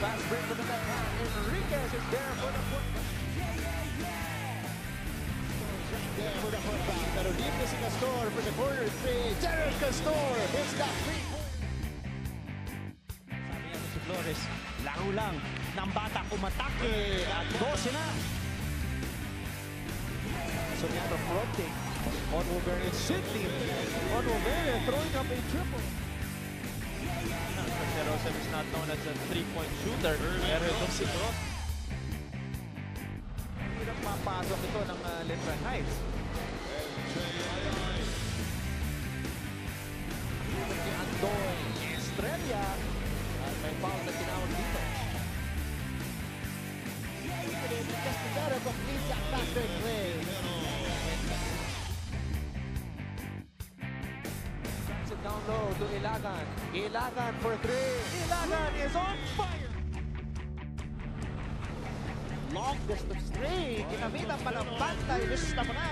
Fast break for the backhand. Enriquez is there for the putback. There for the putback. Pero deep na si Castor for the corner three. Jared Castor hits that three-point. Sabi niya si Flores, laro lang ng bata umatake at 12 na. Soriano fronting on Wolverine. Sidney on Wolverine throwing up a triple. Joseph is not known as a three-point shooter. Pero ito si Cross. Hirap mapasok ito ng Letran Heights. Si Andoy Estrella at may foul na tinawag dito. Castigaro completes that fast-break play. Drives it down low to Ilagan. Ilagan for three. Ilagan is on fire. Long distance three. Ginamitan pa ng pantay. Lista mo na.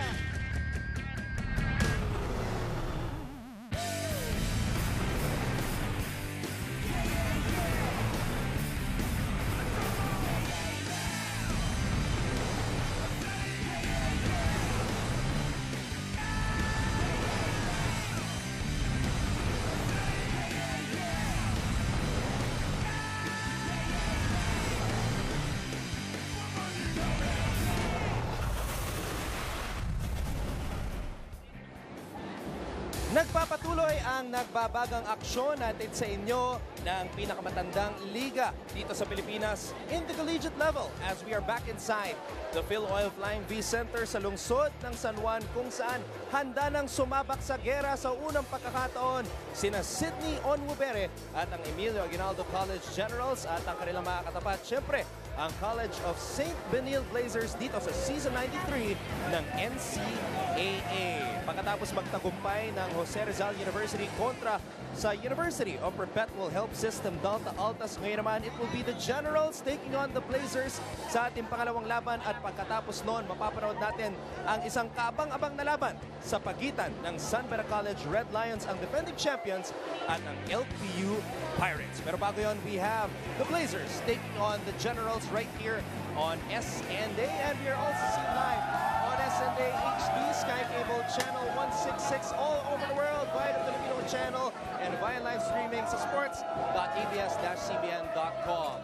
Nagpapatuloy ang nagbabagang aksyon natin sa inyo ng pinakamatandang liga dito sa Pilipinas in the collegiate level as we are back inside the Phil Oil Flying V Center sa lungsod ng San Juan kung saan handa nang sumabak sa gera sa unang pagkakataon sina Sidney Onwubere at ang Emilio Aguinaldo College Generals at ang kanilang mga katapat. Siyempre, ang College of St. Benil Blazers dito sa Season 93 ng NCAA. Pagkatapos magtagumpay ng Jose Rizal University kontra sa University of Perpetual Help System Delta Altas, ngayon naman it will be the Generals taking on the Blazers sa ating pangalawang laban at pagkatapos noon mapapanood natin ang isang kaabang-abang na laban sa pagitan ng San Beda College Red Lions, ang defending champions, at ang LPU Pirates. Pero bago yon, we have the Blazers taking on the Generals right here on SNA, and we are also seen live on SNA HD, Sky Cable Channel 166 all over the world via the Filipino channel and via live streaming sa sports.abs-cbn.com.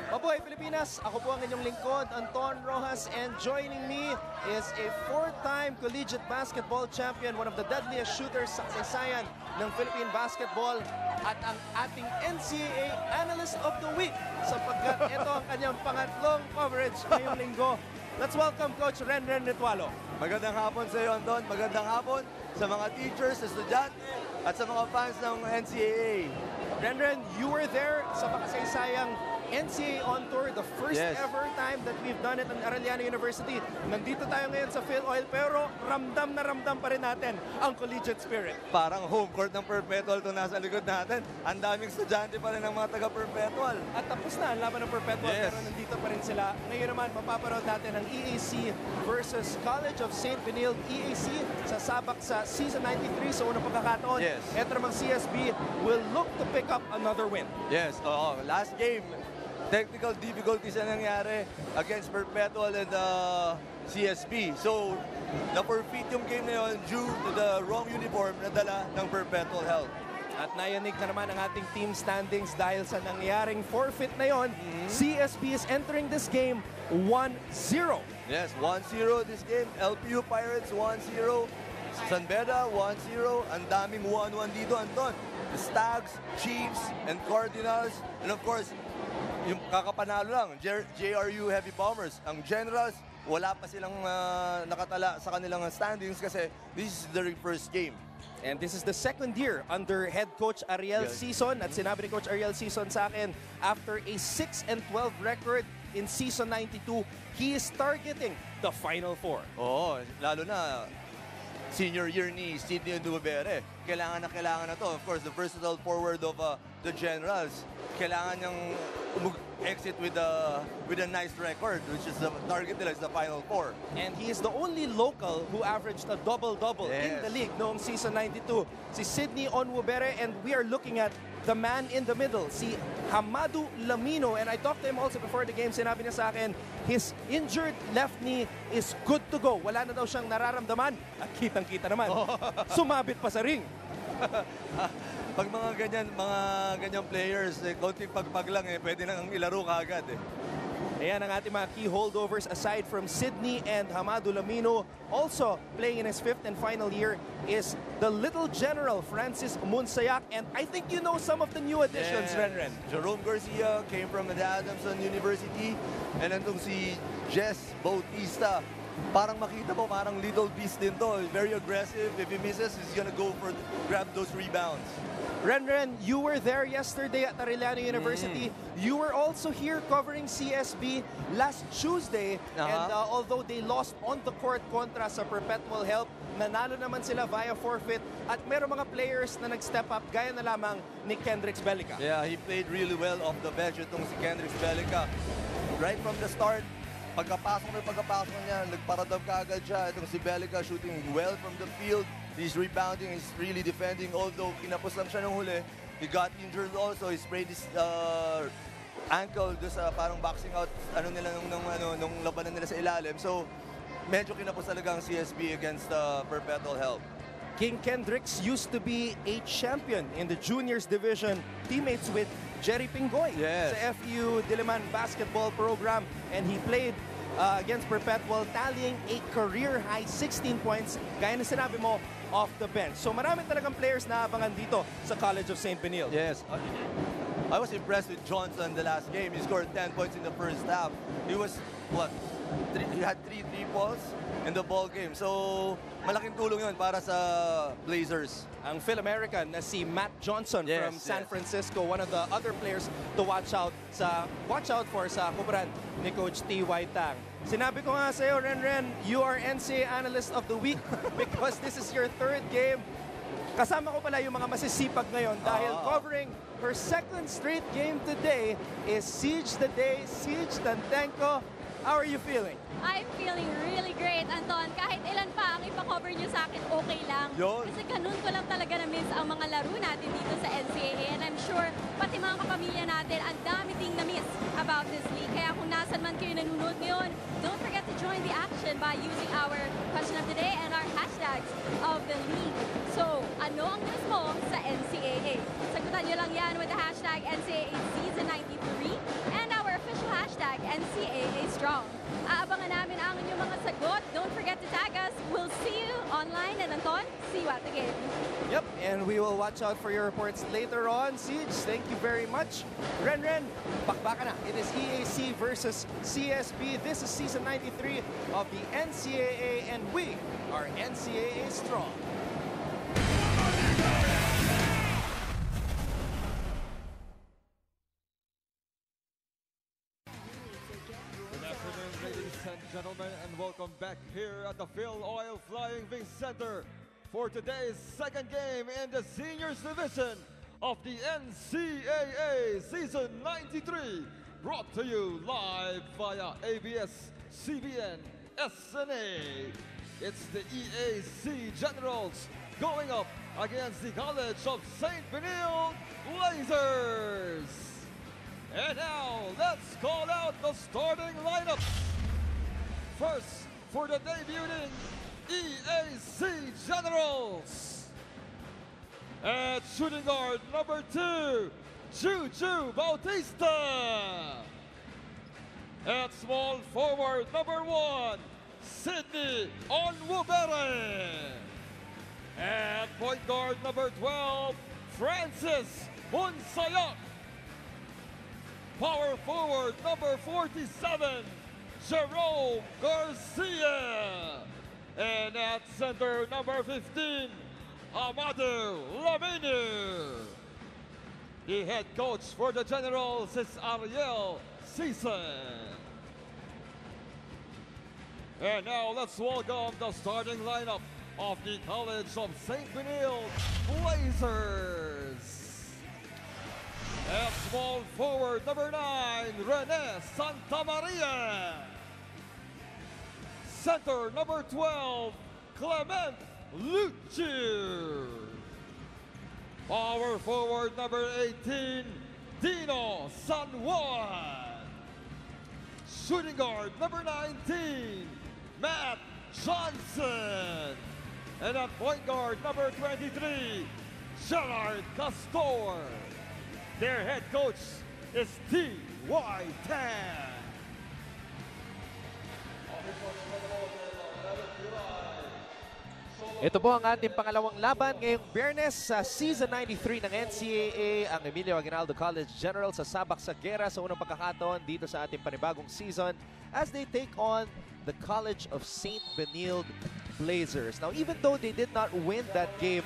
Mabuhay Pilipinas! Ako po ang inyong lingkod, Anton Rojas, and joining me is a four-time collegiate basketball champion, one of the deadliest shooters sa kasaysayan ng Philippine basketball, at ang ating NCAA Analyst of the Week sapagkat ito ang kanyang pangatlong coverage ngayong linggo. Let's welcome Coach Renren Ritualo. Magandang hapon sa iyo, Anton. Magandang hapon sa mga teachers, sa estudyante, at sa mga fans ng NCAA. Renren, you were there sa makasaysayang NCAA On Tour, the first ever time that we've done it in Arellano University. Nandito tayo ngayon sa Phil Oil, pero ramdam na ramdam pa rin natin ang collegiate spirit. Parang home court ng Perpetual ito nasa likod natin. Ang daming estudyante pa rin ng mga taga-Perpetual. At tapos na ang laban ng Perpetual, pero nandito pa rin sila. Ngayon naman, mapaparoon natin ang EAC versus College of St. Benilde. EAC sasabak sa Season 93 sa unang pagkakataon. Ito namang CSB will look to pick up another win. Yes, last game, technical difficulties na nangyari against Perpetual and CSB. So, na-forfeit yung game na yun due to the wrong uniform na dala ng Perpetual Health. At nayanig na naman ang ating team standings dahil sa nangyaring forfeit na yon. CSB is entering this game 1-0. Yes, 1-0 this game. LPU Pirates 1-0. San Beda 1-0. Ang daming 1-1 dito, Anton. The Stags, Chiefs, and Cardinals. And of course, yung kakapanalo lang, JRU Heavy Bombers. Ang Generals, wala pa silang nakatala sa kanilang standings kasi this is their first game. And this is the second year under head coach Ariel Sison. At sinabi ni Coach Ariel Sison sa akin, after a 6-12 record in Season 92, he is targeting the Final Four. Oo, lalo na senior year ni Sidney Onwubere. Kailangan na to. Of course, the versatile forward of the Generals, kailangan niyang exit with a nice record, which is the target nila is the Final Four. And he is the only local who averaged a double-double in Yes. the league noong season 92. Si Sidney Onwubere, and we are looking at the man in the middle, si Hamadu Lamino. And I talked to him also before the game. Sinabi niya sa akin, his injured left knee is good to go. Wala na daw siyang nararamdaman. At kitang-kita naman, sumabit pa sa ring. Pag mga ganyang players, konting pagpag lang pwede nang ilaro kaagad Ayan ang ating mga key holdovers aside from Sidney and Hamadu Lamino. Also playing in his 5th and final year is the little general Francis Munsayak. And I think you know some of the new additions, Renren. Jerome Garcia came from the Adamson University. And nandun si Jess Bautista. Parang makita mo, parang little beast din to. Very aggressive. If he misses, he's gonna go for grab those rebounds. Renren, you were there yesterday at Arellano University. You were also here covering CSB last Tuesday. And although they lost on the court kontra sa Perpetual Help, nanalo naman sila via forfeit. At meron mga players na nag-step up, gaya na lamang ni Kendricks Bellica. Yeah, he played really well off the bench itong si Kendricks Bellica. Right from the start, pagkapasok niya, nagparadab kaagad siya. Itong si Bellica shooting well from the field. He's rebounding, he's really defending. Although kinapos lang siya nung huli, he got injured also. He sprained his ankle doon sa parang boxing out nung labanan nila sa ilalim. So medyo kinapos talaga ang CSB against Perpetual Help. King Kendricks used to be a champion in the juniors division, teammates with Jerry Pingoy sa FEU Diliman basketball program, and he played against Perpetual, tallying a career-high 16 points, gaya na sinabi mo, off the bench. So marami talagang players na abangan dito sa College of St. Benil. Yes. I was impressed with Johnson the last game. He scored 10 points in the first half. He was, he had 3 balls in the ball game. So malaking tulong yun para sa Blazers. Ang Phil-American na si Matt Johnson from San Francisco, one of the other players to watch out for sa kubaran ni Coach T.Y. Tang. Sinabi ko nga sa iyo, Renren, you are NCAA Analyst of the Week because this is your 3rd game. Kasama ko pala yung mga masisipag ngayon dahil covering her 2nd straight game today is Siege the Day, Siege Tantenko. How are you feeling? I'm feeling really great, Anton. Kahit ilan pa ang ipa-cover niyo sa akin, okay lang. Kasi ganun ko lang talaga na-miss ang mga laro natin dito sa NCAA. And I'm sure, pati mga kapamilya natin, ang dami ding na-miss about this league. Kaya kung nasan man kayo nanonood ngayon, don't forget to join the action by using our question of the day and our hashtags of the league. So, ano ang news mo sa NCAA? Sagutan niyo lang yan with the hashtag NCAA Season 93 and our official hashtag NCAA Strong. Aabangan namin ang inyong mga sagot. Don't forget to tag us. We'll see you online. And Anton, see you at the game. Yep, and we will watch out for your reports later on. Siege, thank you very much. Renren, bakbaka na. It is EAC versus CSB. This is season 93 of the NCAA, and we are NCAA Strong. Gentlemen, and welcome back here at the Phil Oil Flying V Center for today's 2nd game in the seniors division of the NCAA Season 93, brought to you live via ABS-CBN SNA. It's the EAC Generals going up against the College of St. Benil Blazers. And now, let's call out the starting lineup. First, for the debuting EAC Generals. At shooting guard number 2, Juju Bautista. At small forward number 1, Sidney Onwubere. At point guard number 12, Francis Munsayak. Power forward number 47, Jerome Garcia. And at center number 15, Hamadu Lamino. The head coach for the Generals is Ariel Season. And now let's welcome the starting lineup of the College of St. Benil Blazers. And small forward number 9, Rene Santamaria. Center number 12, Clement Lucci. Power forward number 18, Dino San Juan. Shooting guard number 19, Matt Johnson. And at point guard number 23, Gerard Castor. Their head coach is T.Y. Tan. Ito po ang ating pangalawang laban ngayong Biyernes sa Season 93 ng NCAA, ang Emilio Aguinaldo College General sa Sabak Sagera sa unang pagkakataon dito sa ating panibagong season as they take on the College of St. Benilde Blazers. Now, even though they did not win that game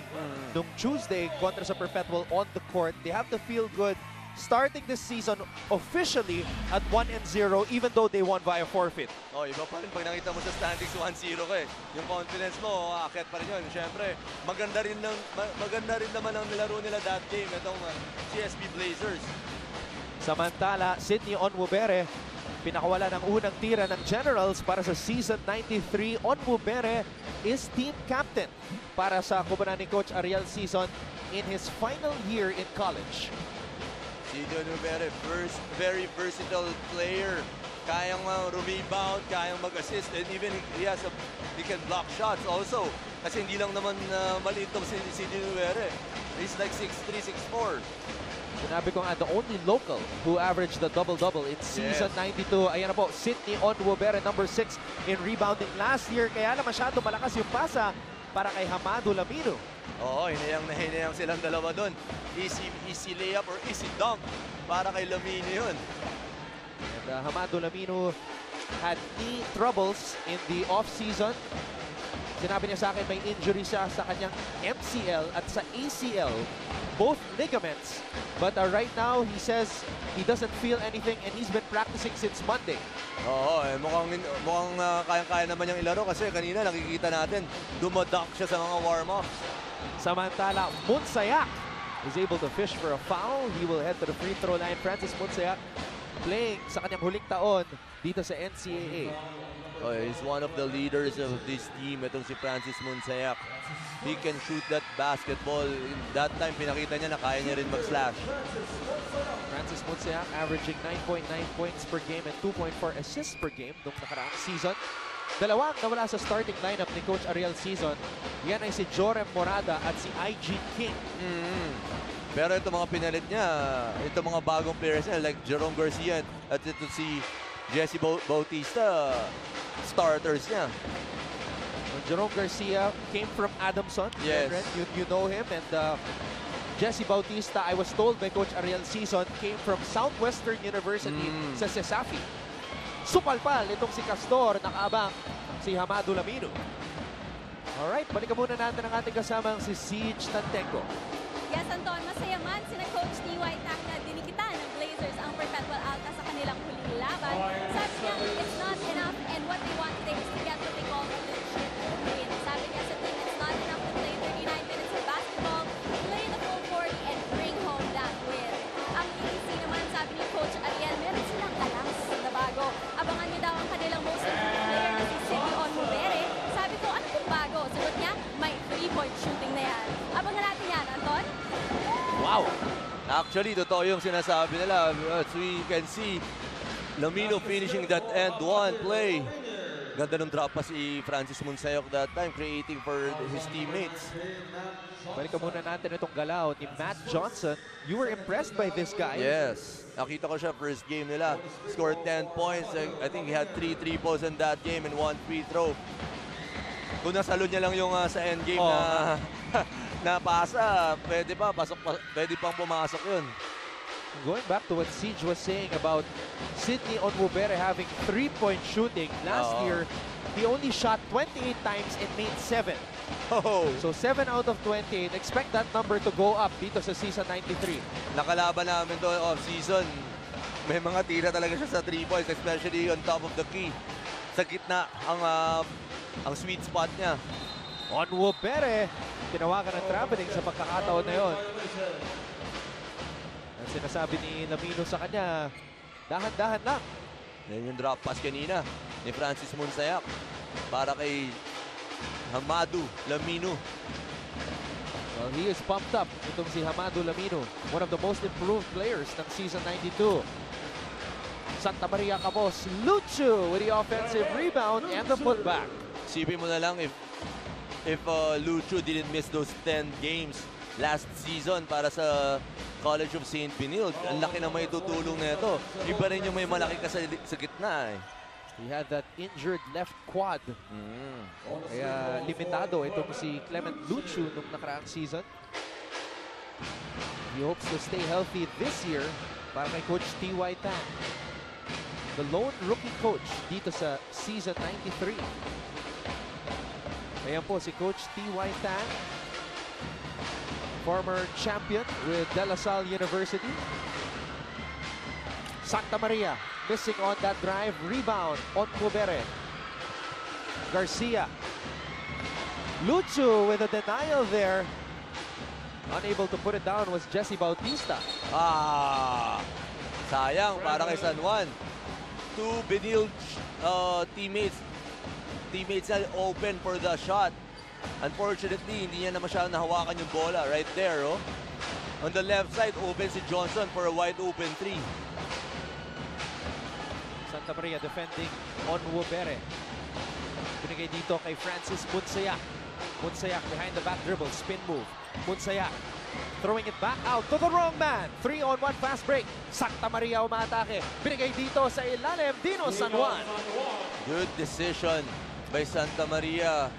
nung Tuesday kontra sa Perpetual on the court, they have to feel good starting this season officially at 1-0 even though they won via forfeit. Oh, iba pa rin pag nakita mo sa standings 1-0 ka eh. Yung confidence mo, aakyat pa rin yun. Siyempre, maganda rin naman ang nilaro nila that game, itong CSB Blazers. Samantala, Sydney Onwubere, pinakawala ng unang tira ng Generals para sa Season 93. Onwubere is team captain para sa kubanan ni Coach Ariel Season in his final year in college. Sydney Onwubere, very versatile player. Kayang rebound, kayang mag-assist, and even he can block shots also. Kasi hindi lang naman maliit tong si Sydney Onwubere. He's like 6'3", 6'4". Sinabi ko nga, the only local who averaged the double-double in Season 92. Ayan na po, Sydney Onwubere, number 6 in rebounding last year. Kaya lang masyado malakas yung pasa para kay Hamado Lamino. Oo, hinayang silang dalawa doon. Easy layup or easy dunk para kay Lamino yun. And Hamado Lamino had knee troubles in the off-season. Sinabi niya sa akin may injury siya sa kanyang MCL at sa ACL, both ligaments. But right now, he says he doesn't feel anything and he's been practicing since Monday. Oo, mukhang kayang-kaya naman niyang ilaro kasi kanina nakikita natin dumadunk siya sa mga warm-ups. Samantala, Munsayak is able to fish for a foul. He will head to the free throw line. Francis Munsayak playing sa kanyang huling taon dito sa NCAA. Oh, he's one of the leaders of this team, itong si Francis Munsayak. He can shoot that basketball. That time, pinakita niya na kaya niya rin mag-slash. Francis Munsayak averaging 9.9 points per game and 2.4 assists per game nung nakaraang season. Dalawang nawala sa starting lineup ni Coach Ariel Season. Yan ay si Jorem Morada at si IG King. Pero ito mga pinalit niya, ito mga bagong players niya, like Jerome Garcia at ito si Jesse Bautista, starters niya. Jerome Garcia came from Adamson. Yes. You know him. And Jesse Bautista, I was told by Coach Ariel Season, came from Southwestern University sa Cesafi. Supalpal itong si Castor, nakaabang si Hamado Lamino. Alright, balikan muna natin ang ating kasamang si Siege Tantenko. Yes, Anton, masaya man sina Coach T.Y. Tan na dinikitan ng Blazers ang Perpetual Alta sa kanilang huling laban. Sabi niya, it's not enough and what they want today is to get what they call a legit win. Sabi niya sa team, it's not enough to play 39 minutes of basketball, play the full 40 and bring home that win. Ang EDC naman, sabi ni Coach Ariel, meron silang alas na bago. Abangan niyo daw ang kanilang most improved player na si Sydney Onwubere. Sabi ko, ano kung bago? Sagot niya, may 3-point shooting na yan. Abangan natin yan, Anton. Wow! Actually, totoo yung sinasabi nila. As we can see, Lamino finishing that end one play. Ganda ng drop pa si Francis Munsayak that time, creating for his teammates. Balikan muna natin itong galaw ni Matt Johnson. You were impressed by this guy? Yes. Nakita ko siya first game nila. Scored 10 points. I think he had 3 3-points in that game and 1 free throw. Kung nasalo niya lang yung sa end game na pasa, pwede pang pumasok yun. Going back to what Siege was saying about Sydney Onwubere having 3-point shooting last year, he only shot 28 times and made 7. So 7 out of 28. Expect that number to go up dito sa Season 93. Nakalaban namin to off-season. May mga tira talaga siya sa 3 points, especially on top of the key. Sa gitna ang sweet spot niya. Onwubere, tinawagan ng traveling sa pagkakataon na yon. sinasabi ni Lamino sa kanya, dahan-dahan lang. Yan yung drop pass kanina ni Francis Monsayak para kay Hamadu Lamino. Well, he is pumped up. Itong si Hamadu Lamino, one of the most improved players ng season 92. Santa Maria Cabos, Lucho with the offensive rebound and the putback. Sipin mo na lang if Lucho didn't miss those 10 games last season para sa College of St. Benilde. Ang laki na may tutulong na ito. Iba rin yung may malaki ka sa gitna eh. He had that injured left quad. Kaya limitado itong si Clement Lucho nung nakaraang season. He hopes to stay healthy this year para kay Coach T.Y. Tan. The lone rookie coach dito sa season 93. Ayan po si Coach T.Y. Tan, former champion with De La Salle University. Santa Maria missing on that drive. Rebound on Cubere. Garcia. Lucho with a denial there. Unable to put it down was Jesse Bautista. Sayang para kay San Juan. Two Benilde teammates na open for the shot. Unfortunately, hindi niya na masyadong nahawakan yung bola right there. Oh. On the left side, open si Johnson for a wide open 3. Santa Maria defending on Wobere. Binigay dito kay Francis Monsayak. Monsayak behind the back dribble, spin move. Monsayak throwing it back out to the wrong man. 3-on-1 fast break. Santa Maria umatake. Binigay dito sa ilalim, Dino San Juan. Good decision by Santa Maria.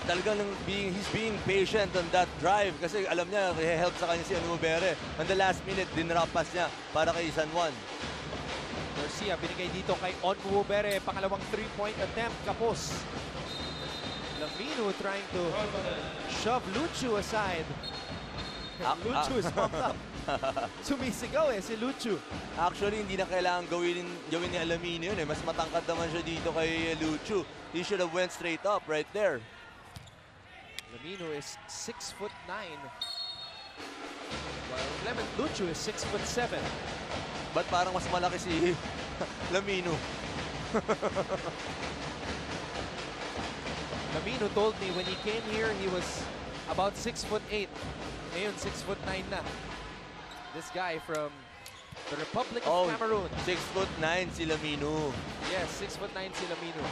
Talagang he's being patient on that drive kasi alam niya, help sa kanya si Wobere. On the last minute, dinrap pass niya para kay San Juan. Garcia binigay dito kay Onwubere. Pangalawang 3-point attempt. Kapos. Lamino trying to shove Lucho aside. Lucho is pumped up. Sumisigaw si Lucho. Actually, hindi na kailangan gawin ni Lamino yun eh. Mas matangkad naman siya dito kay Lucho. He should have went straight up right there. Lamino is 6'9", while Clement Lucho is 6'7". Ba't parang mas malaki si Lamino? Lamino told me when he came here, he was about 6'8". Ngayon, 6'9" na. This guy from the Republic of Cameroon. 6'9" si Lamino. Yes, 6'9" si Lamino.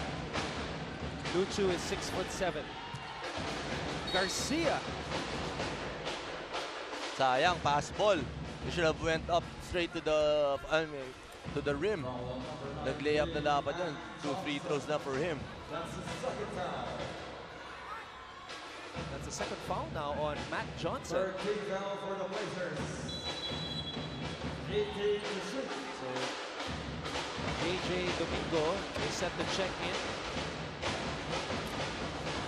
Lucho is 6'7". Garcia. Sayang, pass ball. He should have went up straight to the rim. Nag-layup na dapat yun. 2 free throws na for him. That's the second foul now on Matt Johnson. So, JJ Domingo is set to check in.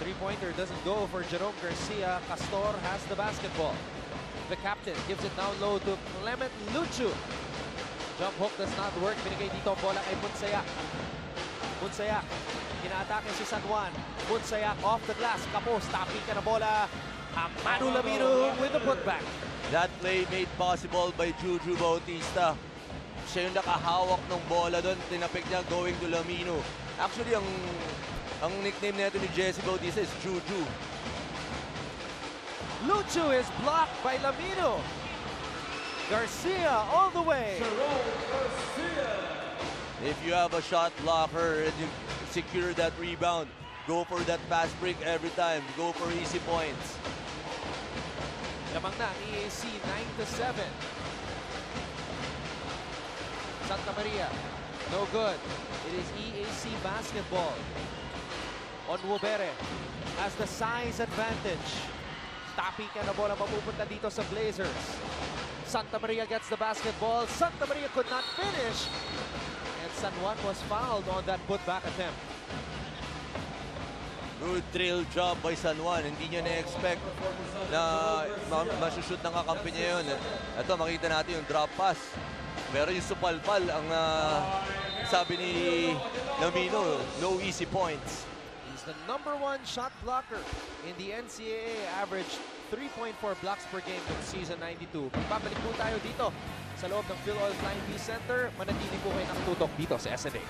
Three-pointer doesn't go for Jerome Garcia. Castor has the basketball. The captain gives it down low to Clement Lucho. Jump hook does not work. Binigay dito ang bola kay Monsayak. Monsayak. Inaatake si San Juan. Monsayak off the glass. Kapos. Tapping ka na bola. Hamadu Lamino with the putback. That play made possible by Juju Bautista. Siya yung nakahawak ng bola doon. Tinapik niya going to Lamino. Actually, ang nickname nito ni Jesse Bautista is Juju. Lucho is blocked by Lamino. Garcia all the way. If you have a shot blocker and you secure that rebound, go for that fast break every time. Go for easy points. Lamang na ang EAC 9-7. Santa Maria, no good. It is EAC basketball. Onwubere has the size advantage. Tapi ka na bola mapupunta dito sa Blazers. Santa Maria gets the basketball. Santa Maria could not finish. And San Juan was fouled on that putback attempt. Good drill job by San Juan. Hindi niya na-expect na masushoot ng kakampi niya yun. Ito, makita natin yung drop pass. Pero yung supalpal, ang sabi ni Lamino, no easy points. He's the #1 shot blocker in the NCAA, averaged 3.4 blocks per game ng season 92. Pagbabalik po tayo dito sa loob ng Phil Oil Flying V Center. Manatili po kayo nakatutok dito sa SNA.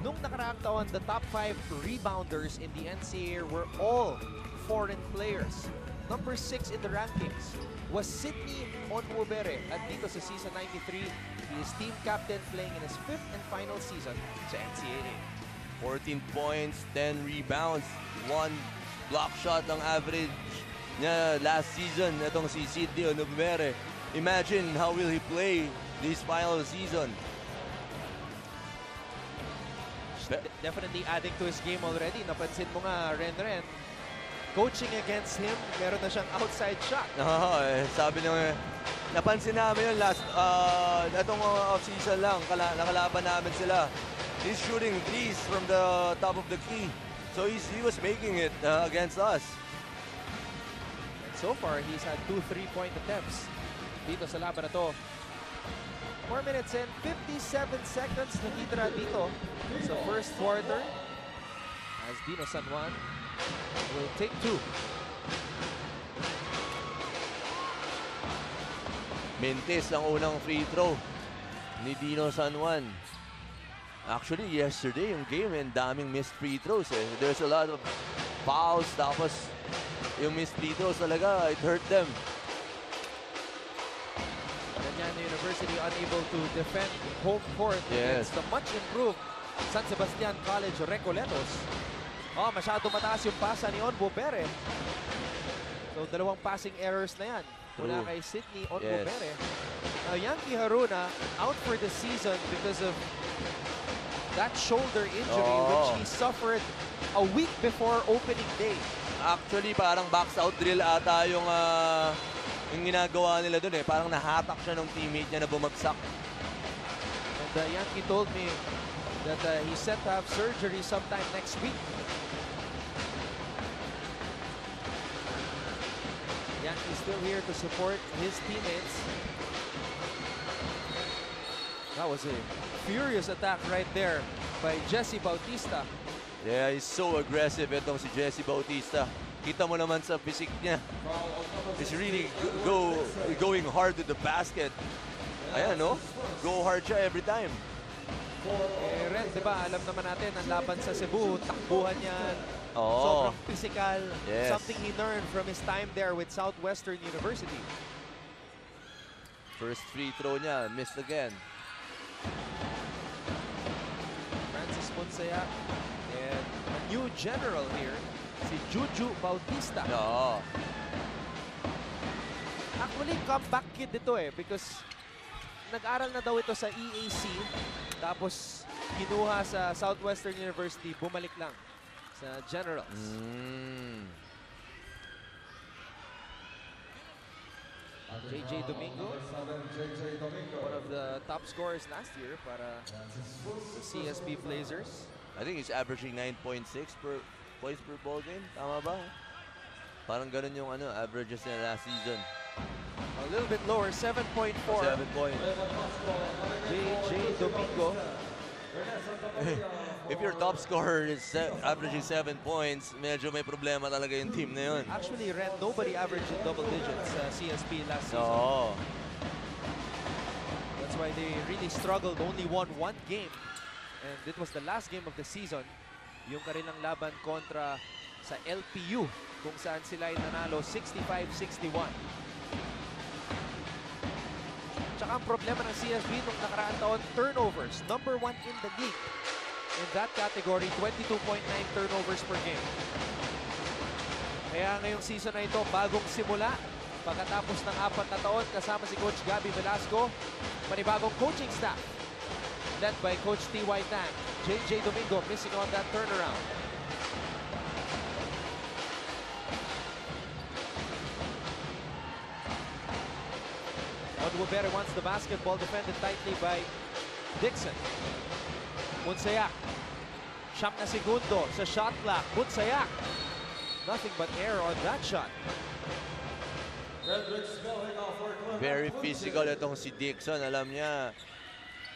Nung nakaraang taon, the top 5 rebounders in the NCAA were all foreign players. Number 6 in the rankings was Sidney Onwubere. At dito sa season 93, he is team captain playing in his 5th and final season sa NCAA. 14 points, 10 rebounds, 1 block shot ang average niya last season. Itong si Sidney Onwubere. Imagine how will he play this final season. Definitely adding to his game already. Napansin mo nga, Ren. Coaching against him, meron na siyang outside shot. Sabi nyo, napansin namin yun itong off-season lang, nakalaban namin sila. He's shooting threes from the top of the key. So he was making it against us. And so far, he's had 2 3-point attempts dito sa laban na to. 4 minutes and 57 seconds nakitira dito sa first quarter as Dino San Juan will take 2. Mintis ang unang free throw ni Dino San Juan. Actually, yesterday yung game, and daming missed free throws. There's a lot of fouls, tapos yung missed free throws talaga, it hurt them. Mariana University unable to defend home court against the much improved San Sebastian College Recoletos. Masyado mataas yung pasa ni Onwubere. So, 2 passing errors na yan mula kay Sidney Onwubere. Now, Yankee Haruna out for the season because of that shoulder injury which he suffered a week before opening day. Actually, parang box out drill ata yung ginagawa nila dun Parang nahatak siya ng teammate niya na bumagsak. And Yankee told me that he's set to have surgery sometime next week. Yankee still here to support his teammates. That was a furious attack right there by Jesse Bautista. Yeah, he's so aggressive itong si Jesse Bautista. Kita mo naman sa physique niya. He's really going hard to the basket. Ayan, go hard siya every time. Ren, di ba, alam naman natin, ang laban sa Cebu, takbuhan yan. Sobrang physical. Yes. Something he learned from his time there with Southwestern University. First free throw niya, missed again. Francis Monsaya and a new general here, si Juju Bautista. Actually, comeback kid ito because nag-aral na daw ito sa EAC, tapos kinuha sa Southwestern University, bumalik lang sa Generals. JJ Domingo, one of the top scorers last year para the CSB Blazers. I think he's averaging 9.6 points per ball game. Tama ba? Parang ganun yung averages niya last season. A little bit lower, 7.4. 7 points. JJ Domingo. If your top scorer is averaging 7 points, medyo may problema talaga yung team na yun. Actually, Ren, nobody averaged in double digits CSB last season. That's why they really struggled. Only won 1 game. And it was the last game of the season. Yung kanilang laban kontra sa LPU, kung saan sila ay nanalo 65-61. Tsaka ang problema ng CSB nung nakaraang taon, turnovers. #1 in the league. In that category, 22.9 turnovers per game. Kaya ngayong season na ito, bagong simula. Pagkatapos ng 4 na taon, kasama si Coach Gabby Velasco, panibagong coaching staff. Led by Coach T.Y. Tang. JJ Domingo missing on that turnaround. Onwubere wants the basketball, defended tightly by Dixon. Munsayak. Siyam na segundo sa shot clock. Munsayak. Nothing but air on that shot. Very physical itong si Dixon. Alam niya,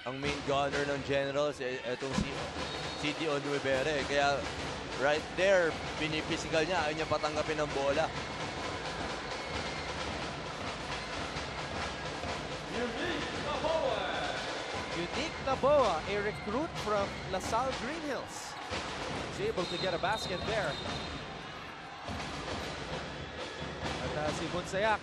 ang main gunner ng Generals, etong si CD Onuebere. Kaya right there, pinipisikal niya, ayaw niya patanggapin ng bola. Unique Naboa, a recruit from LaSalle Green Hills, is able to get a basket there. At si Bunsayak,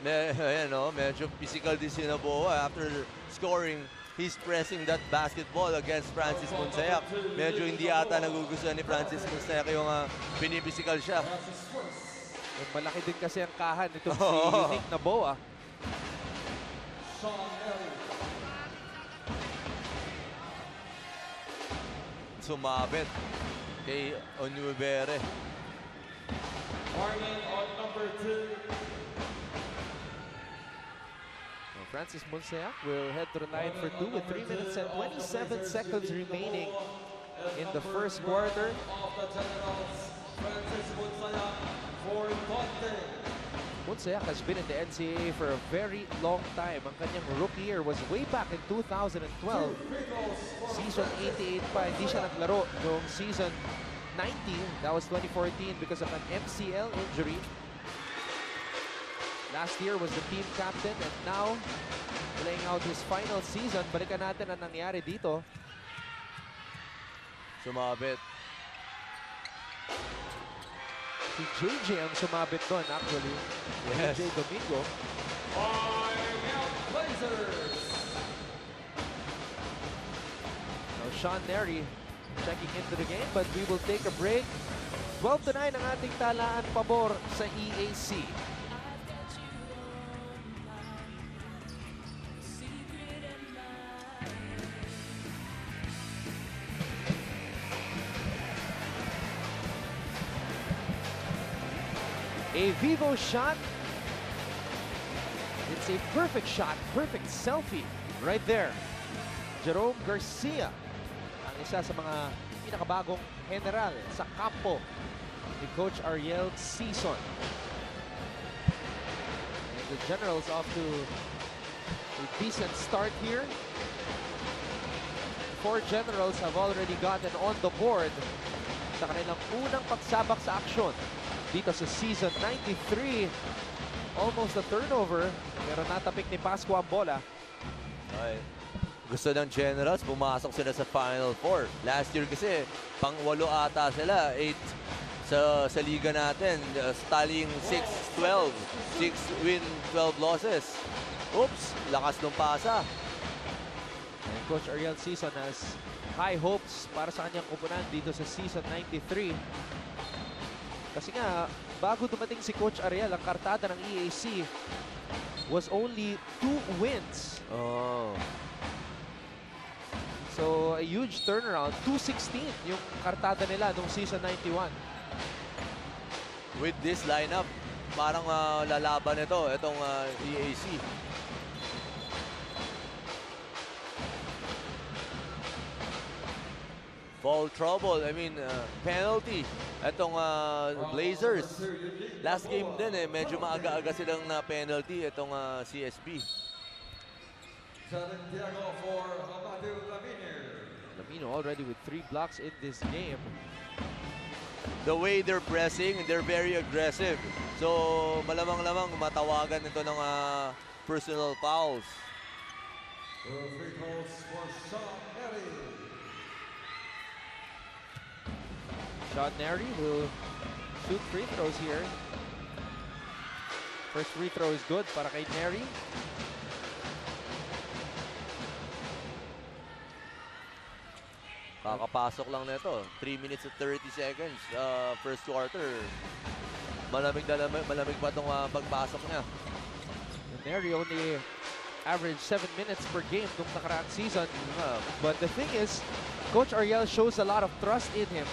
Medyo physical din si Naboa. After scoring, he's pressing that basketball against Francis Bunsayak. Medyo hindi ata nagugustuhan ni Francis Bunsayak yung pinipisikal siya. malaki din kasi ang kahan nitong si Unique Naboa. Sumabit kay Onuebere. Marking on number 2. Francis Bunsayak will head to the line for 2 with 3 minutes and 27 seconds remaining in the first quarter. Francis Bunsayak for Ponte. Bunsayak has been in the NCAA for a very long time. Ang kanyang rookie year was way back in 2012. Season 88 pa, hindi siya naglaro noong season 19. That was 2014 because of an MCL injury. Last year was the team captain and now playing out his final season. Balikan natin ang nangyari dito. Sumabit. Si JJ ang sumabit doon actually. Yes. JJ Domingo. Blazers. Now Sean Neri checking into the game, but we will take a break. 12-9 ang ating talaan pabor sa EAC. A Vivo shot. It's a perfect shot, perfect selfie right there. Jerome Garcia, ang isa sa mga pinakabagong general sa kampo ni Coach Ariel Sison. And the Generals off to a decent start here. 4 Generals have already gotten on the board sa kanilang unang pagsabak sa aksyon dito sa season 93. Almost a turnover, pero natapik ni Pascua ang bola. Ay, gusto ng Generals, pumasok sila sa Final Four. Last year kasi, pang-8 ata sila, 8 sa liga natin. Tallying 6-12. 6 win, 12 losses. Oops, lakas ng pasa. And Coach Ariel Sison has high hopes para sa kanyang kupunan dito sa season 93. Kasi nga, bago dumating si Coach Ariel, ang kartada ng EAC was only 2 wins. Oh. So, a huge turnaround. 2-16 yung kartada nila nung season 91. With this lineup, parang lalaban ito, itong EAC. Foul trouble, I mean, penalty. Itong Blazers. Last game din medyo maaga-aga silang na penalty itong CSB. Santiago for Amadeo Lamine. Lamino already with 3 blocks in this game. The way they're pressing, they're very aggressive. So, malamang-lamang matawagan ito ng personal fouls. Free throws for Sean Neri. Sean Neri will shoot free throws here. First free throw is good para kay Neri. Kakapasok lang nito. 3 minutes and 30 seconds. First quarter. Malamig pa itong pagpasok niya. And Neri only averaged 7 minutes per game nung nakaraang season. But the thing is, Coach Ariel shows a lot of trust in him.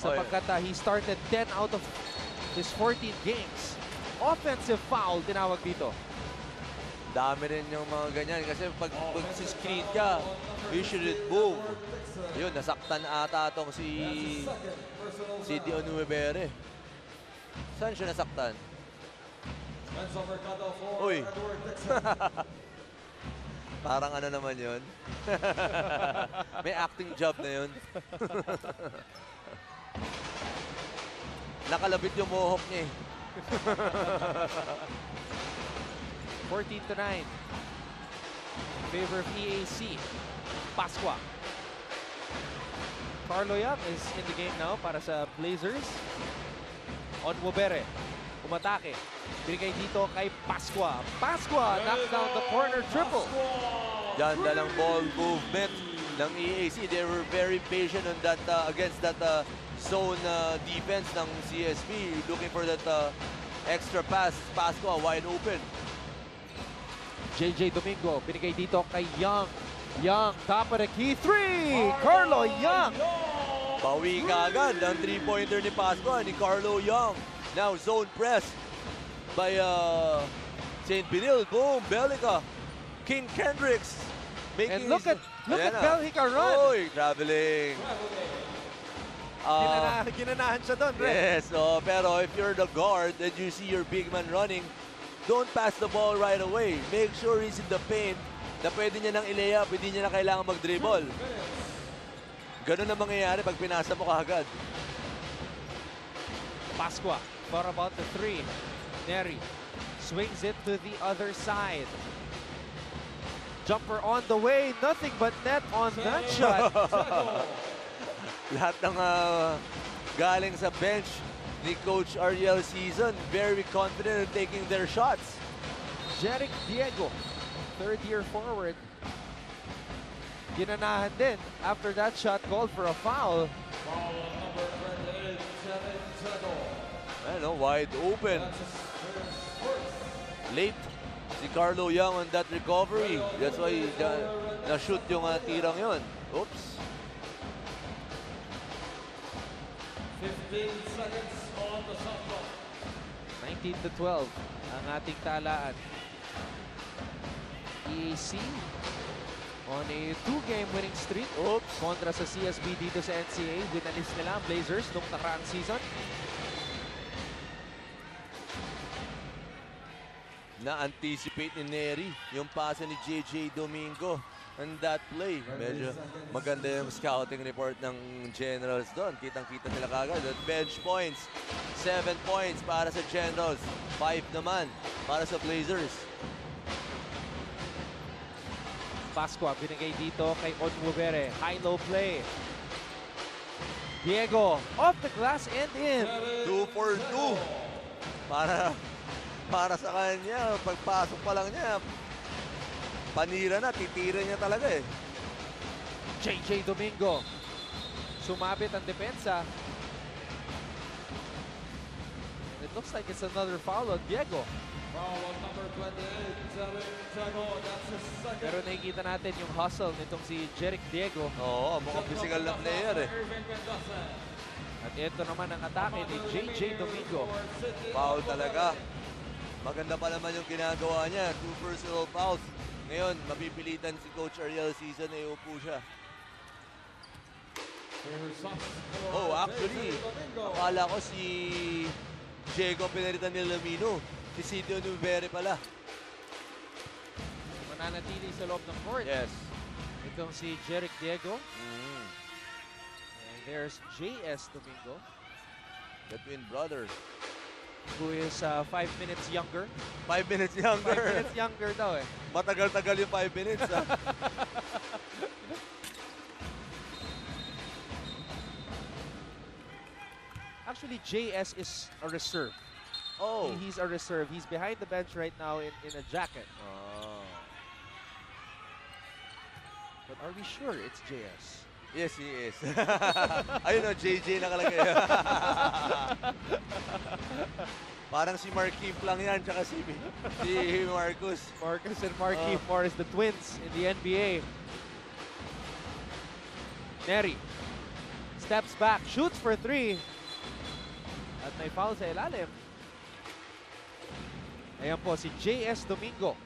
Sapagkat he started 10 out of his 14 games. Offensive foul, tinawag dito. Dami rin yung mga ganyan. Kasi pag screen ka, you shouldn't move. Yun, nasaktan ata itong si D. Onuebere. Saan siya nasaktan? Parang ano naman yun. May acting job na yun. Nakalabit yung mohawk niya eh. 14-9. In favor of EAC. Pasqua. Carlo Young is in the game now para sa Blazers. Onwubere. Umatake. Binigay dito kay Pasqua. Pasqua knocks down the corner triple. Ganda lang ball movement ng EAC. They were very patient on that against that zone defense ng CSP. Looking for that extra pass. Pasqua wide open. JJ Domingo. Binigay dito kay Young. Young, top of the key. 3! Carlo Young. Bawi ka agad ang 3-pointer ni Pasqua ni Carlo Young. Now zone press by St. Benil. Boom, Belica. King Kendricks. And look at Belica run. Oy, traveling. Ginanahan siya doon, Red. Yes, pero if you're the guard and you see your big man running, don't pass the ball right away. Make sure he's in the paint na pwede niya nang i-layup, hindi niya na kailangan mag-dribble. Ganun na mangyayari pag pinasa mo kaagad. Pasqua, what about the 3? Neri swings it to the other side. Jumper on the way, nothing but net on that shot. Lahat ng galing sa bench ni Coach Ariel Season, very confident in taking their shots. Jerick Diego, third-year forward. Ginanahan din after that shot called for a foul. Ano, wide open. Late si Carlo Young on that recovery. That's why na-shoot yung tirang yun. Oops. 15 seconds on the shot clock. 19-12 ang ating talaan. EAC on a 2-game winning streak. Oops. Kontra sa CSB dito sa NCAA. Winalis nila ang Blazers nung nakaraang season. Na-anticipate ni Neri yung pasa ni JJ Domingo on that play. Medyo maganda yung scouting report ng Generals doon. Kitang-kita nila kagad. At bench points, 7 points para sa Generals, 5 naman para sa Blazers. Pasqua binigay dito kay Onwubere. High-low play. Diego off the glass and in. 2 for 2 para sa kanya. Pagpasok pa lang niya, panira na, titira niya talaga eh. JJ Domingo. Sumabit ang depensa. It looks like it's another foul on Diego. Foul on number 28, Jerick Diego. That's his second. Pero nakikita natin yung hustle nitong si Jerick Diego. Oo, mukhang physical na player eh. Irving Mendoza. At ito naman ang atake ni JJ Domingo. Foul talaga. Maganda pa naman yung ginagawa niya. 2 personal fouls. Ngayon, mapipilitan si Coach Ariel Season na iupo siya. Oh, actually, akala ko si Diego pinalitan ni Lamino. Si Cidio Nuvere pala. Mananatili sa loob ng court. Yes. Itong si Jerick Diego. And there's JS Domingo, The twin brother. who is 5 minutes younger. 5 minutes younger. 5 minutes younger daw eh. Matagal-tagal yung 5 minutes. Actually, JS is a reserve. Oh. He's a reserve. He's behind the bench right now in a jacket. Oh. But are we sure it's JS? Yes, he is. Ayun o, JJ nakalagay. Parang si Markieff lang yan, tsaka si Marcus. Marcus and Markieff Morris, the twins in the NBA. Neri steps back, shoots for 3. At may foul sa ilalim. Ayan po, si JS Domingo.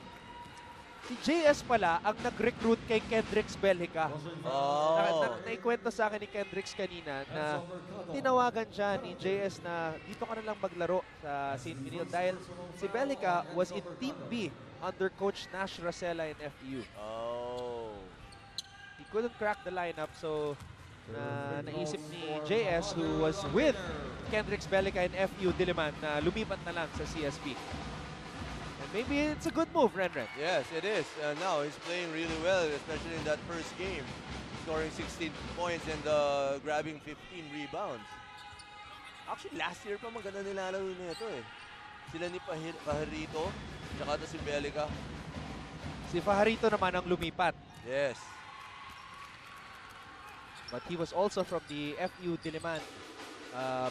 Si JS pala ang nag-recruit kay Kendricks Belica. Oh. Naikwento sa akin ni Kendricks kanina na tinawagan siya ni JS na dito ka na lang maglaro sa St. Benil dahil si Belica was in Team B under Coach Nash Racela in FEU. Oh. He couldn't crack the lineup, so naisip ni JS, who was with Kendrix Belica in FEU Diliman, na lumipat na lang sa CSP. And maybe it's a good move, Renren. Yes, it is. Now he's playing really well, especially in that first game. Scoring 16 points and grabbing 15 rebounds. Actually, last year pa maganda nilalaro nito eh. Sila ni Pajarito, tsaka si Belica. Si Pajarito naman ang lumipat. Yes. But he was also from the FEU Diliman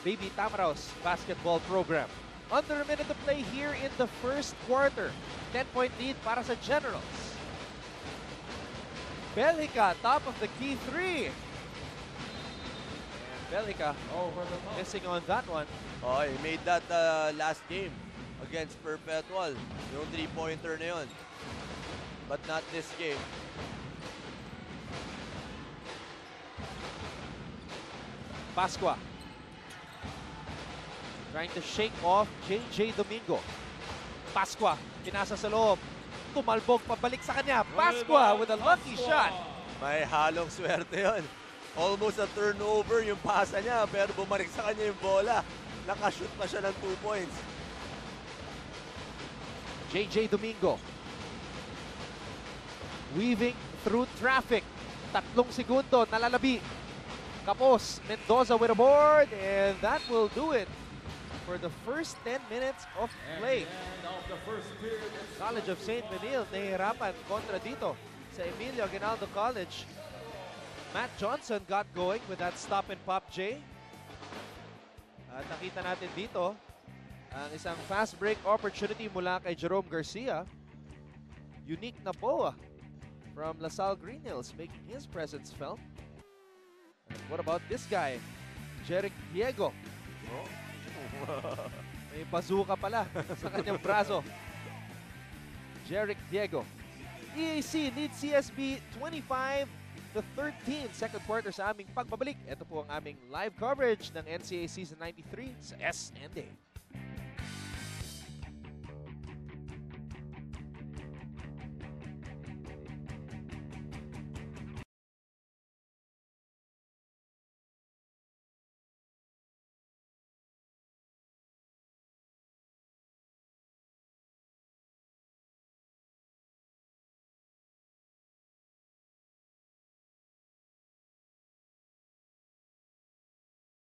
Baby Tamaraos basketball program. Under a minute to play here in the first quarter. 10-point lead para sa Generals. Belica, top of the key three. And Belica missing on that one. Oh, he made that last game against Perpetual. Yung 3-pointer na yun. But not this game. Pascua trying to shake off JJ Domingo. Pascua, pinasa sa loob. Tumalbog, pabalik sa kanya. Pascua with a lucky shot. May halong swerte yun. Almost a turnover yung pasa niya, pero bumalik sa kanya yung bola. Nakashoot pa siya ng 2 points. JJ Domingo. Weaving through traffic. 3 segundo, nalalabi. Kapos, Mendoza with a board, and that will do it for the first 10 minutes of play. College of St. Benil, nahihirapan kontra dito sa Emilio Aguinaldo College. Matt Johnson got going with that stop and pop J. At nakita natin dito ang isang fast break opportunity mula kay Jerome Garcia. Unique na boa from LaSalle Green Hills making his presence felt. And what about this guy? Jeric Diego. Oh. May bazooka pala sa kanyang braso. Jeric Diego. EAC leads CSB 25-13. Second quarter sa aming pagbabalik. Ito po ang aming live coverage ng NCAA Season 93 sa SND.